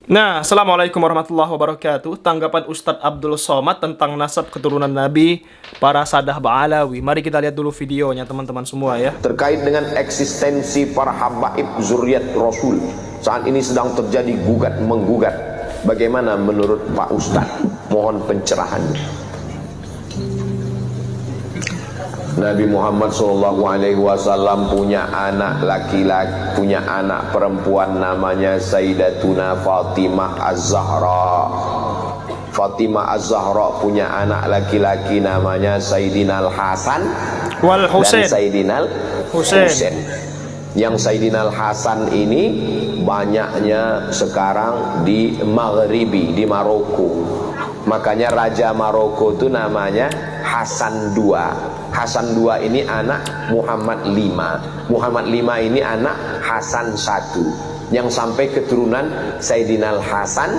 Nah, Assalamualaikum warahmatullahi wabarakatuh. Tanggapan Ustadz Abdul Somad tentang nasab keturunan Nabi para Sadah Ba'alawi. Mari kita lihat dulu videonya teman-teman semua ya. Terkait dengan eksistensi para habaib zuriat Rasul, saat ini sedang terjadi gugat menggugat. Bagaimana menurut Pak Ustadz? Mohon pencerahannya. Nabi Muhammad SAW punya anak laki-laki, punya anak perempuan namanya Sayyidatuna Fatimah Az-Zahra. Fatimah Az-Zahra punya anak laki-laki namanya Sayyidina Al-Hasan Wal Husain dan Sayyidina Al-Husain. Yang Sayyidina Al-Hasan ini banyaknya sekarang di Maghribi, di Maroko. Makanya Raja Maroko itu namanya Hasan II. Hasan II ini anak Muhammad V. Muhammad V ini anak Hasan I. Yang sampai keturunan Sayyidina Al-Hasan,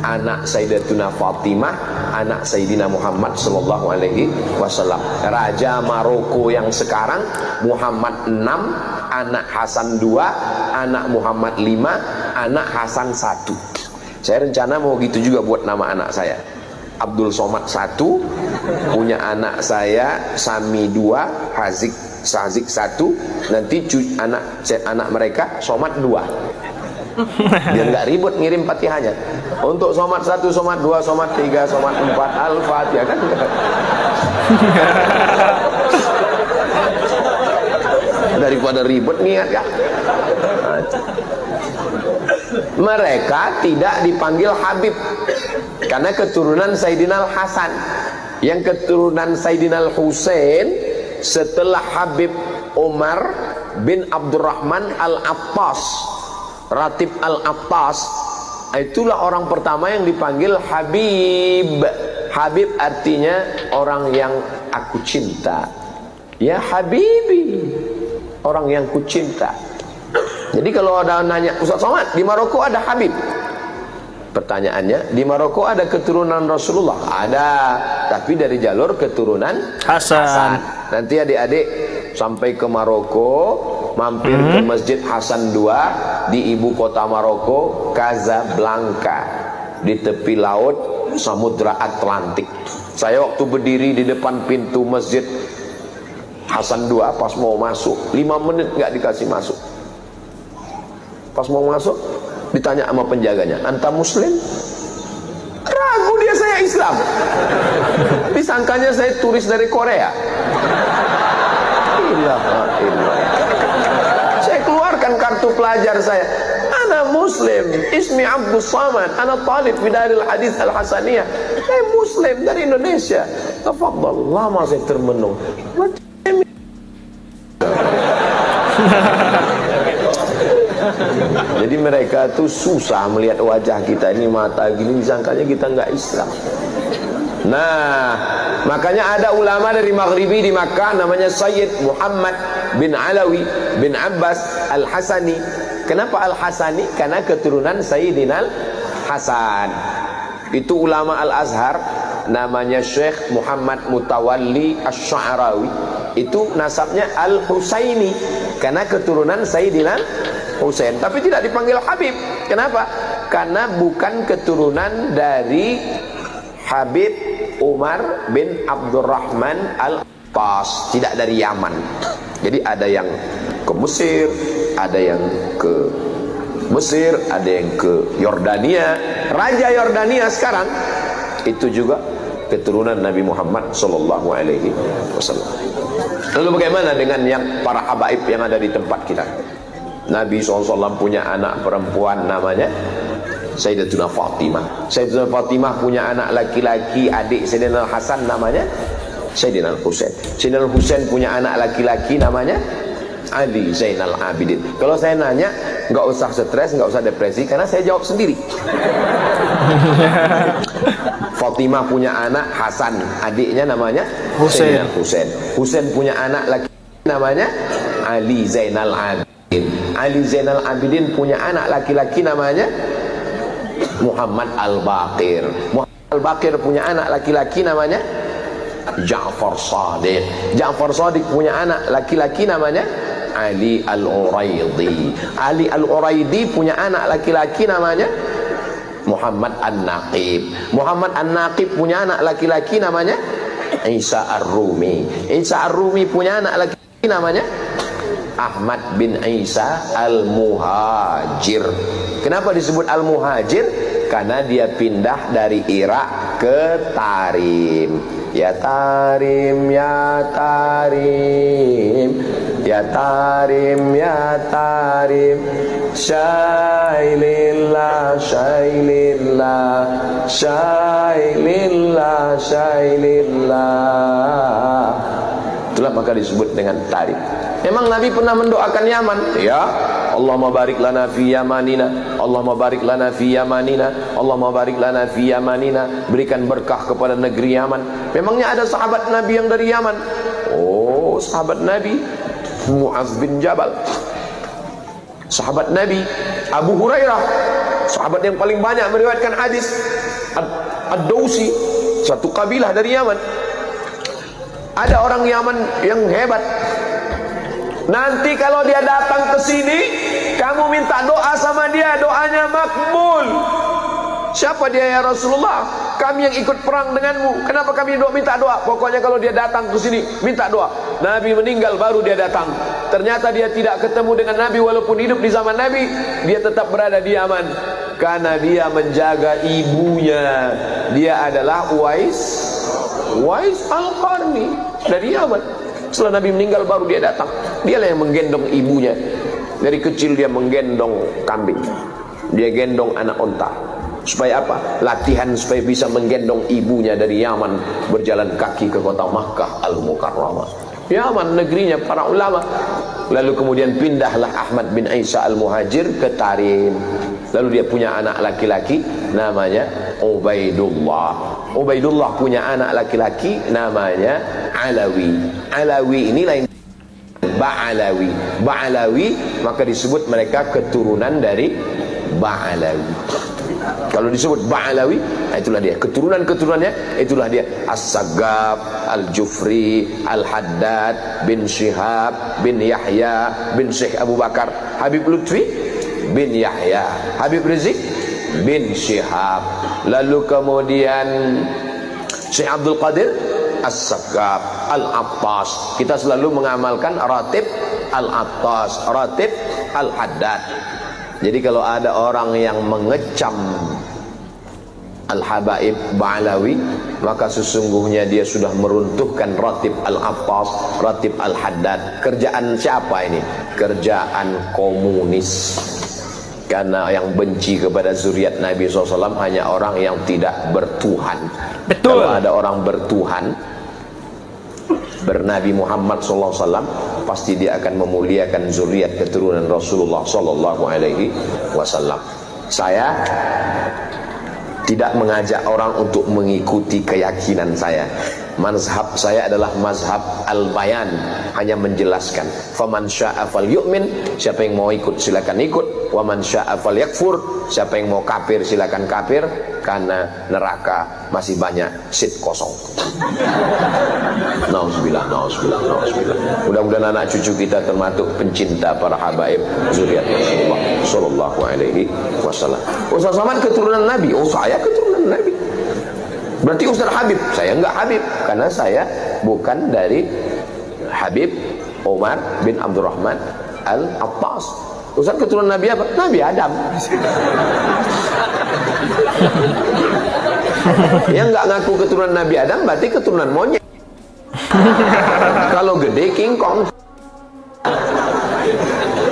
anak Sayyidatuna Fatimah, anak Sayyidina Muhammad sallallahu alaihi wasallam. Raja Maroko yang sekarang Muhammad VI, anak Hasan II, anak Muhammad V, anak Hasan I. Saya rencana mau gitu juga buat nama anak saya. Abdul Somad 1, punya anak saya Sami 2, Sazik 1, nanti anak mereka Somad 2. Biar nggak ribut ngirim Fatihahnya. Untuk Somad 1, Somad 2, Somad 3, Somad 4, Al-Fatihah kan. Daripada ribut niat ya. Mereka tidak dipanggil Habib karena keturunan Sayyidina Al-Hasan. Yang keturunan Sayyidina Al-Husain setelah Habib Umar bin Abdurrahman Al-Attas, Ratib Al-Attas, itulah orang pertama yang dipanggil Habib. Habib artinya orang yang aku cinta. Ya Habibi, orang yang ku cinta. Jadi kalau ada nanya, Ustaz Somad, di Maroko ada Habib? Pertanyaannya, di Maroko ada keturunan Rasulullah? Ada, tapi dari jalur keturunan Hasan. Nanti adik-adik sampai ke Maroko, mampir ke Masjid Hasan II di ibu kota Maroko, Casablanca, di tepi laut Samudra Atlantik. Saya waktu berdiri di depan pintu Masjid Hasan II, pas mau masuk 5 menit nggak dikasih masuk. Pas mau masuk ditanya sama penjaganya, anta muslim? Ragu dia, saya Islam. Disangkanya saya turis dari Korea. Saya keluarkan kartu pelajar saya, ana muslim, ismi Abdul Somad, ana talib fi Daril Hadis Al-Hasaniyah. Saya muslim dari Indonesia. Tafadhal. Lama saya termenung. Jadi mereka tuh susah melihat wajah kita ini, mata gini, disangkanya kita nggak Islam. Nah, makanya ada ulama dari Maghribi di Makkah namanya Sayyid Muhammad bin Alawi bin Abbas Al-Hasani. Kenapa Al-Hasani? Karena keturunan Sayyidina Al-Hasan. Itu ulama Al-Azhar namanya Syekh Muhammad Mutawalli Asy-Sya'rawi. Itu nasabnya Al-Husaini karena keturunan Sayyidina Husain, tapi tidak dipanggil Habib. Kenapa? Karena bukan keturunan dari Habib Umar bin Abdurrahman Al-Attas, tidak dari Yaman. Jadi ada yang ke Mesir, ada yang ke Mesir, ada yang ke Yordania. Raja Yordania sekarang itu juga keturunan Nabi Muhammad sallallahu alaihi wasallam. Lalu bagaimana dengan yang para habaib yang ada di tempat kita? Nabi SAW punya anak perempuan namanya Sayyidatuna Fatimah. Sayyidatuna Fatimah punya anak laki-laki, adik Sayyidina Al-Hasan namanya Sayyidina Al-Husain. Sayyidina Al-Husain punya anak laki-laki namanya Ali Zainal Abidin. Kalau saya nanya, nggak usah stres, nggak usah depresi, karena saya jawab sendiri. Fatimah punya anak Hasan, adiknya namanya Sayyidina Al-Husain. Husain punya anak laki namanya Ali Zainal Abidin. Ali Zainal Abidin punya anak laki-laki namanya Muhammad Al-Baqir. Muhammad Al-Baqir punya anak laki-laki namanya Ja'far Shadiq. Ja'far Shadiq punya anak laki-laki namanya Ali Al-Uraidi. Ali Al-Uraidi punya anak laki-laki namanya Muhammad An-Naqib. Muhammad An-Naqib punya anak laki-laki namanya Isa Ar-Rumi. Isa Ar-Rumi punya anak laki-laki namanya Ahmad bin Isa Al-Muhajir. Kenapa disebut Al-Muhajir? Karena dia pindah dari Irak ke Tarim. Ya Tarim, ya Tarim, ya Tarim, ya Tarim, syailillah, syailillah, syailillah, syailillah. Itulah maka disebut dengan Tarim. Memang Nabi pernah mendoakan Yaman, ya Allahumma barik lana fi yamanina, Allahumma barik lana fi yamanina, Allahumma barik lana fi yamanina. Berikan berkah kepada negeri Yaman. Memangnya ada sahabat Nabi yang dari Yaman? Oh, sahabat Nabi Mu'adz bin Jabal, sahabat Nabi Abu Hurairah, sahabat yang paling banyak meriwayatkan hadis, Ad-Dausi, satu kabilah dari Yaman. Ada orang Yaman yang hebat. Nanti kalau dia datang ke sini, kamu minta doa sama dia, doanya makbul. Siapa dia ya Rasulullah? Kami yang ikut perang denganmu. Kenapa kami minta doa? Pokoknya kalau dia datang ke sini, minta doa. Nabi meninggal baru dia datang. Ternyata dia tidak ketemu dengan Nabi walaupun hidup di zaman Nabi. Dia tetap berada di Yaman karena dia menjaga ibunya. Dia adalah Uwais Al-Qarni dari Yaman. Setelah Nabi meninggal baru dia datang. Dialah yang menggendong ibunya. Dari kecil dia menggendong kambing, dia gendong anak onta. Supaya apa? Latihan supaya bisa menggendong ibunya dari Yaman, berjalan kaki ke kota Makkah Al-Mukarramah. Yaman negerinya para ulama. Lalu kemudian pindahlah Ahmad bin Isa Al-Muhajir ke Tarim. Lalu dia punya anak laki-laki namanya Ubaidullah. Ubaidullah punya anak laki-laki namanya Alawi. Alawi ini lain Ba'alawi. Ba'alawi maka disebut mereka keturunan dari Ba'alawi. Kalau disebut Ba'alawi, itulah dia keturunan-keturunannya, itulah dia As-Saggaf, Al-Jufri, Al-Haddad bin Syihab bin Yahya bin Syekh Abu Bakar, Habib Lutfi bin Yahya, Habib Rizik bin Syihab. Lalu kemudian Syekh Abdul Qadir As-Saggaf, Al-Attas. Kita selalu mengamalkan ratib Al-Attas, ratib Al-Haddad. Jadi kalau ada orang yang mengecam Al-Habaib Ba'alawi, maka sesungguhnya dia sudah meruntuhkan ratib Al-Attas, ratib Al-Haddad. Kerjaan siapa ini? Kerjaan komunis. Karena yang benci kepada zuriat Nabi SAW hanya orang yang tidak bertuhan. Betul. Kalau ada orang bertuhan, bernabi Muhammad SAW, pasti dia akan memuliakan zuriat keturunan Rasulullah SAW. Saya tidak mengajak orang untuk mengikuti keyakinan saya. Mazhab saya adalah mazhab al-bayan, hanya menjelaskan. Faman syaa falyu'min, siapa yang mau ikut silakan ikut. Wa man syaa falyakfur, siapa yang mau kafir silakan kafir, karena neraka masih banyak seat kosong. Nauzubillah, nauzubillah, nauzubillah. Mudah-mudahan anak cucu kita termasuk pencinta para habaib zuriat Rasulullah sallallahu alaihi wasallam. Ustaz Somad keturunan Nabi. Oh, saya keturunan Nabi. Berarti Ustaz Habib. Saya enggak Habib, karena saya bukan dari Habib Umar bin Abdurrahman Al-Attas. Ustaz keturunan Nabi apa? Nabi Adam. Yang enggak ngaku keturunan Nabi Adam berarti keturunan monyet. Kalau gede King Kong.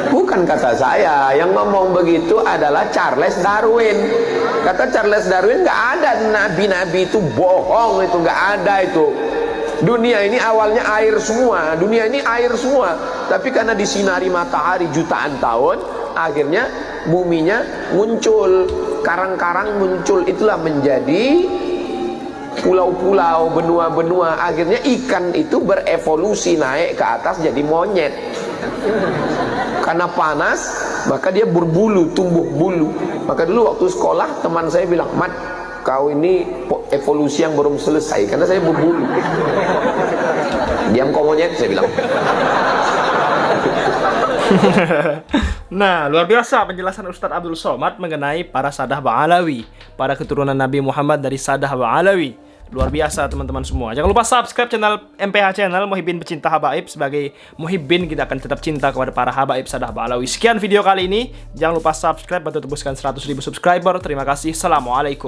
Bukan kata saya, yang ngomong begitu adalah Charles Darwin. Kata Charles Darwin, nggak ada nabi-nabi, itu bohong, itu nggak ada itu. Dunia ini awalnya air semua, dunia ini air semua. Tapi karena disinari matahari jutaan tahun, akhirnya buminya muncul, karang-karang muncul, itulah menjadi pulau-pulau, benua-benua. Akhirnya ikan itu berevolusi naik ke atas jadi monyet. Karena panas, maka dia berbulu, tumbuh bulu. Maka dulu waktu sekolah teman saya bilang, "Mat, kau ini evolusi yang belum selesai," karena saya berbulu. "Diam kau monyet," saya bilang. Nah, luar biasa penjelasan Ustadz Abdul Somad mengenai para Sadah Ba'alawi, para keturunan Nabi Muhammad dari Sadah Ba'alawi. Luar biasa teman-teman semua. Jangan lupa subscribe channel MPH channel Muhibbin Pecinta Habaib. Sebagai Muhibbin kita akan tetap cinta kepada para habaib Sadah Ba'alawi. Sekian video kali ini. Jangan lupa subscribe, bantu tebuskan 100.000 subscriber. Terima kasih. Assalamualaikum.